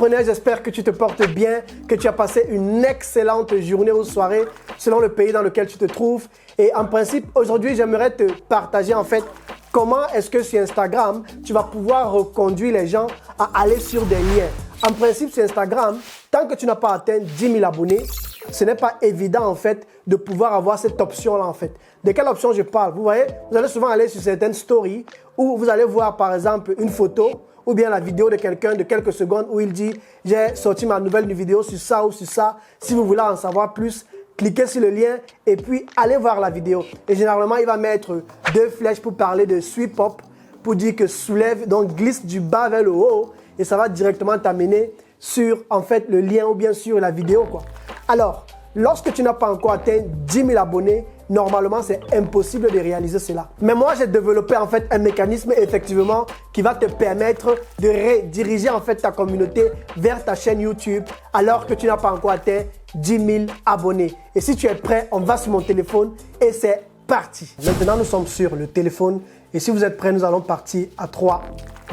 entrepreneur, j'espère que tu te portes bien, que tu as passé une excellente journée ou soirée selon le pays dans lequel tu te trouves. Et en principe, aujourd'hui, j'aimerais te partager en fait comment est-ce que sur Instagram, tu vas pouvoir reconduire les gens à aller sur des liens. En principe, sur Instagram, tant que tu n'as pas atteint 10 000 abonnés, ce n'est pas évident en fait de pouvoir avoir cette option-là en fait. De quelle option je parle? Vous voyez, vous allez souvent aller sur certaines stories où vous allez voir par exemple une photo ou bien la vidéo de quelqu'un de quelques secondes où il dit « J'ai sorti ma nouvelle vidéo sur ça ou sur ça. Si vous voulez en savoir plus, cliquez sur le lien et puis allez voir la vidéo. » Et généralement, il va mettre 2 flèches pour parler de sweep up, pour dire que soulève, donc glisse du bas vers le haut et ça va directement t'amener sur en fait le lien ou bien sur la vidéo quoi. Alors, lorsque tu n'as pas encore atteint 10 000 abonnés, normalement, c'est impossible de réaliser cela. Mais moi, j'ai développé en fait un mécanisme effectivement qui va te permettre de rediriger en fait ta communauté vers ta chaîne YouTube alors que tu n'as pas encore atteint 10 000 abonnés. Et si tu es prêt, on va sur mon téléphone et c'est parti. Maintenant, nous sommes sur le téléphone et si vous êtes prêts, nous allons partir à 3,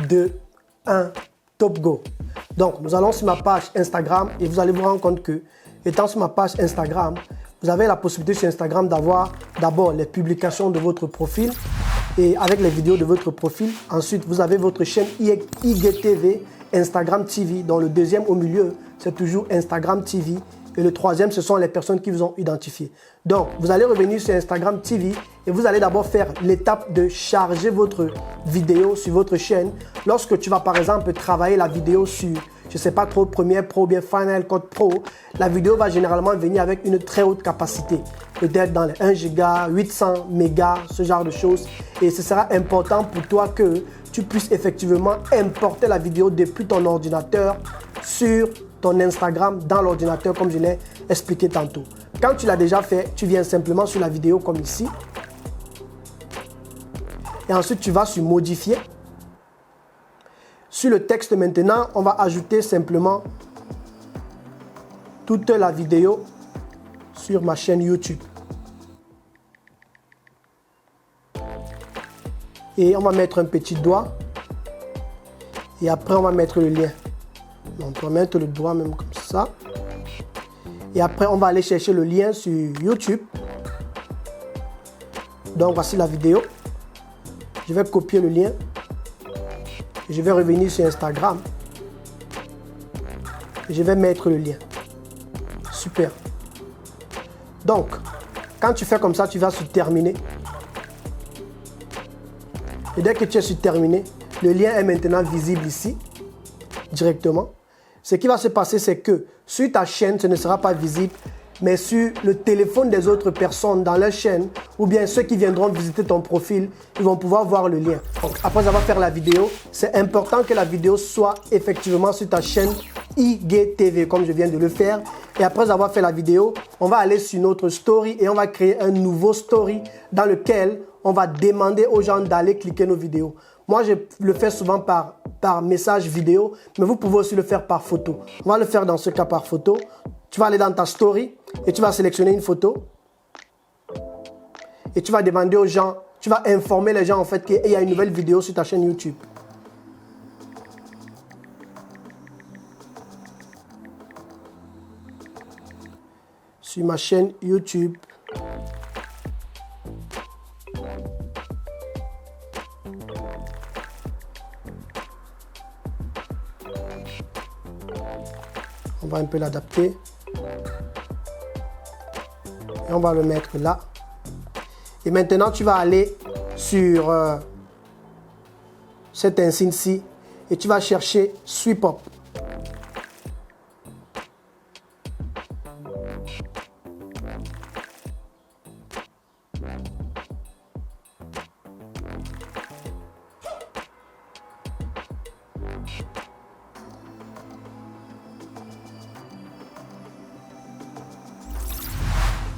2, 1, top go. Donc, nous allons sur ma page Instagram et vous allez vous rendre compte que étant sur ma page Instagram, vous avez la possibilité sur Instagram d'avoir d'abord les publications de votre profil et avec les vidéos de votre profil. Ensuite, vous avez votre chaîne IGTV, Instagram TV. Dans le deuxième au milieu, c'est toujours Instagram TV. Et le troisième, ce sont les personnes qui vous ont identifié. Donc, vous allez revenir sur Instagram TV et vous allez d'abord faire l'étape de charger votre vidéo sur votre chaîne. Lorsque tu vas par exemple travailler la vidéo sur, je ne sais pas trop, Premiere Pro ou bien Final Cut Pro, la vidéo va généralement venir avec une très haute capacité. Peut-être dans les 1 giga, 800 mégas, ce genre de choses. Et ce sera important pour toi que tu puisses effectivement importer la vidéo depuis ton ordinateur sur ton Instagram dans l'ordinateur comme je l'ai expliqué tantôt. Quand tu l'as déjà fait, tu viens simplement sur la vidéo comme ici. Et ensuite, tu vas sur modifier. Sur le texte maintenant, on va ajouter simplement toute la vidéo sur ma chaîne YouTube. Et on va mettre un petit doigt. Et après, on va mettre le lien. Donc, on va mettre le doigt même comme ça. Et après, on va aller chercher le lien sur YouTube. Donc, voici la vidéo. Je vais copier le lien. Et je vais revenir sur Instagram. Et je vais mettre le lien. Super. Donc, quand tu fais comme ça, tu vas sur terminer. Et dès que tu es sur terminer, le lien est maintenant visible ici, directement. Ce qui va se passer, c'est que sur ta chaîne, ce ne sera pas visible, mais sur le téléphone des autres personnes dans leur chaîne, ou bien ceux qui viendront visiter ton profil, ils vont pouvoir voir le lien. Donc, après avoir fait la vidéo, c'est important que la vidéo soit effectivement sur ta chaîne IGTV, comme je viens de le faire. Et après avoir fait la vidéo, on va aller sur notre story et on va créer un nouveau story dans lequel on va demander aux gens d'aller cliquer nos vidéos. Moi, je le fais souvent par message vidéo, mais vous pouvez aussi le faire par photo. On va le faire dans ce cas par photo. Tu vas aller dans ta story et tu vas sélectionner une photo. Et tu vas demander aux gens, tu vas informer les gens en fait qu'il y a une nouvelle vidéo sur ta chaîne YouTube. Sur ma chaîne YouTube. On va un peu l'adapter. Et on va le mettre là. Et maintenant, tu vas aller sur cette insigne-ci et tu vas chercher Sweep Up.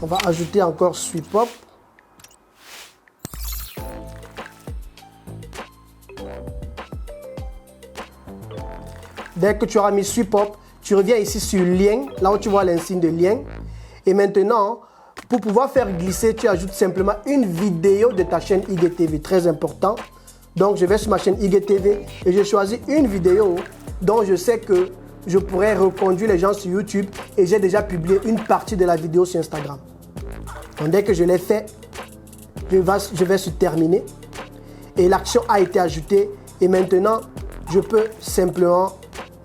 On va ajouter encore Sweep Up. Dès que tu auras mis Sweep Up, tu reviens ici sur lien, là où tu vois l'insigne de lien. Et maintenant, pour pouvoir faire glisser, tu ajoutes simplement une vidéo de ta chaîne IGTV, très important. Donc, je vais sur ma chaîne IGTV et je choisis une vidéo dont je sais que je pourrais reconduire les gens sur YouTube et j'ai déjà publié une partie de la vidéo sur Instagram. Donc, dès que je l'ai fait, je vais sur terminer et l'action a été ajoutée et maintenant, je peux simplement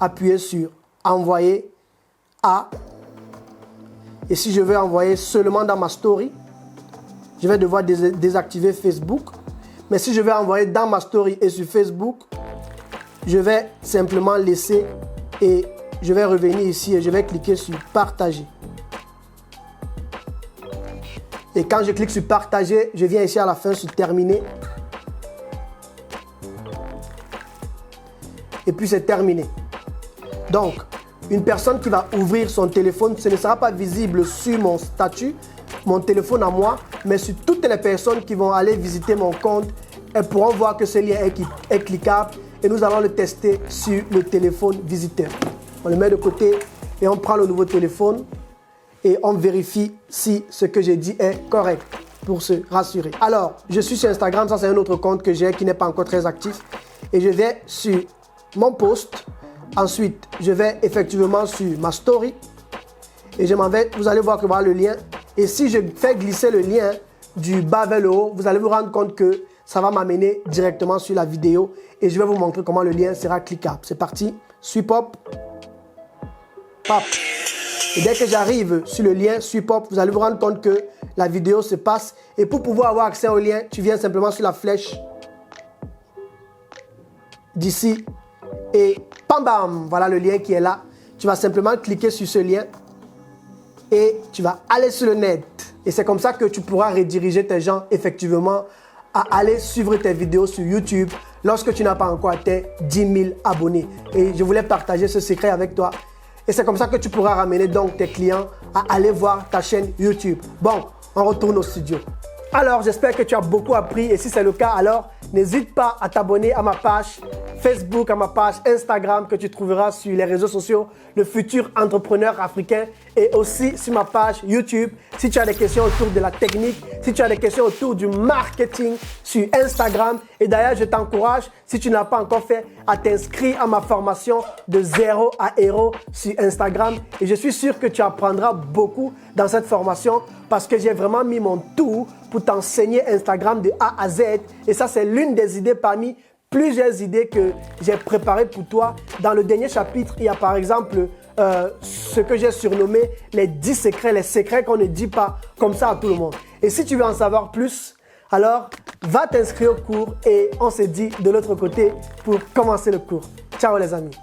appuyer sur envoyer à. Et si je veux envoyer seulement dans ma story, je vais devoir désactiver Facebook. Mais si je vais envoyer dans ma story et sur Facebook, je vais simplement laisser et je vais revenir ici et je vais cliquer sur partager. Et quand je clique sur partager, je viens ici à la fin sur terminer. Et puis c'est terminé. Donc, une personne qui va ouvrir son téléphone, ce ne sera pas visible sur mon statut, mon téléphone à moi, mais sur toutes les personnes qui vont aller visiter mon compte, elles pourront voir que ce lien est cliquable et nous allons le tester sur le téléphone visiteur. On le met de côté et on prend le nouveau téléphone et on vérifie si ce que j'ai dit est correct pour se rassurer. Alors, je suis sur Instagram, ça c'est un autre compte que j'ai qui n'est pas encore très actif et je vais sur mon post. Ensuite, je vais effectivement sur ma story et je m'en vais, vous allez voir que voilà le lien. Et si je fais glisser le lien du bas vers le haut, vous allez vous rendre compte que ça va m'amener directement sur la vidéo et je vais vous montrer comment le lien sera cliquable. C'est parti, swipe up, pop. Et dès que j'arrive sur le lien swipe up, vous allez vous rendre compte que la vidéo se passe et pour pouvoir avoir accès au lien, tu viens simplement sur la flèche d'ici. Et bam bam, voilà le lien qui est là. Tu vas simplement cliquer sur ce lien et tu vas aller sur le net. Et c'est comme ça que tu pourras rediriger tes gens effectivement à aller suivre tes vidéos sur YouTube lorsque tu n'as pas encore atteint 10 000 abonnés. Et je voulais partager ce secret avec toi. Et c'est comme ça que tu pourras ramener donc tes clients à aller voir ta chaîne YouTube. Bon, on retourne au studio. Alors, j'espère que tu as beaucoup appris et si c'est le cas, alors n'hésite pas à t'abonner à ma page Facebook, à ma page Instagram que tu trouveras sur les réseaux sociaux, le futur entrepreneur africain et aussi sur ma page YouTube. Si tu as des questions autour de la technique, si tu as des questions autour du marketing sur Instagram et d'ailleurs, je t'encourage, si tu n'as pas encore fait, à t'inscrire à ma formation de 0 à héros sur Instagram et je suis sûr que tu apprendras beaucoup dans cette formation parce que j'ai vraiment mis mon tout pour t'enseigner Instagram de A à Z et ça c'est l'une des idées parmi plusieurs idées que j'ai préparées pour toi. Dans le dernier chapitre, il y a par exemple ce que j'ai surnommé les 10 secrets, les secrets qu'on ne dit pas comme ça à tout le monde. Et si tu veux en savoir plus, alors va t'inscrire au cours et on se dit de l'autre côté pour commencer le cours. Ciao les amis.